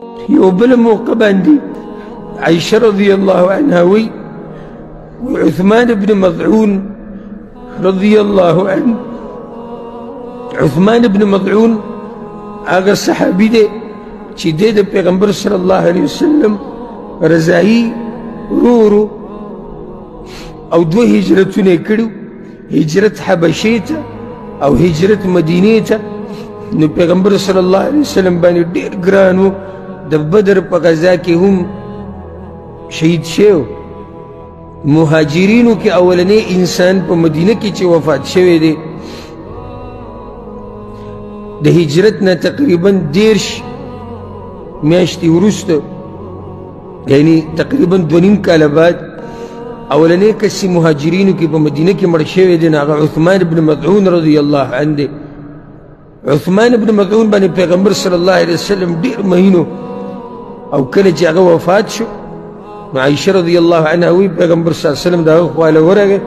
یو بل موقع باندې عائشة رضي الله عنها وی وعثمان بن مضعون رضي الله عنه. عثمان بن مضعون هغه صحابي دی چې د پیغمبر صلی الله علیه وسلم رضایي ورو او دوه هجرتونه کړو، هجرت حبشې ته او هجرت مدینې ته. نو پیغمبر صلی الله علیه وسلم باندې ډېر ګران و. د بدر په غزا کې هم شهید شو. مهاجرینو کې اولنی انسان په مدینه کې چې وفات شوی دی د هجرت نه تقریبا 10 میاشتې وروسته، یعنی تقریبا 2.5 کاله بعد اولنی کس مهاجرینو کې په مدینه کې مړ شوی دی، هغه عثمان بن مضعون رضی الله عنه دی. عثمان بن مضعون باندې پیغمبر صلی الله علیه وسلم ډېر مهینو او کله چې هغه وفات شو نو عائشة رضی الله عنها وی پیغمبر صلی الله علیه وسلم دا خواله ورغه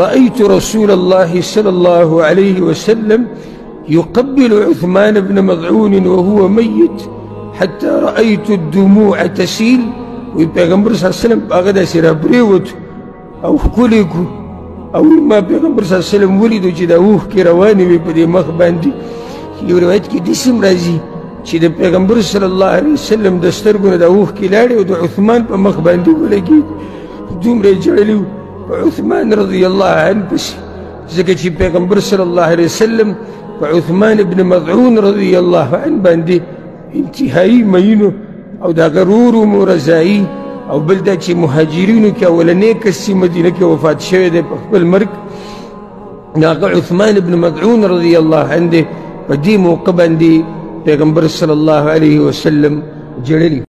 رأيت رسول الله صلى الله عليه وسلم يقبل عثمان بن مضعون وهو ميت حتى رأيت الدموع تسيل. وی پیغمبر صلی الله علیه وسلم هغه داسې رابرېوت او ښکلی کو او ما پیغمبر صلی الله علیه وسلم ولیدو چې دا اوښکې روانې وي په دې مخ باندې. یو روایت کې داسې هم راځي چې د پیغمبر صلی الله علیه وسلم د سترګو نه د اوښکې لاړې او د عثمان په مخ باندې ولګېد. دومره یې ژړلي وو په عثمان رضی الله عنه پسې، ځکه چې پیغمبر صلی الله علیه وسلم په عثمان ابن مضعون رضی الله عنه باندې انتهایی مینو او د هغه ورو مو رضایي. او بل دا چې مهاجرینو کې اولنی کس چې مدینه کې وفات شوی دی په خپل مرګ هغه عثمان ابن مضعون رضی الله عنه دی. په دې موقع باندې پیغمبر صلی الله علیه وسلم جړلی.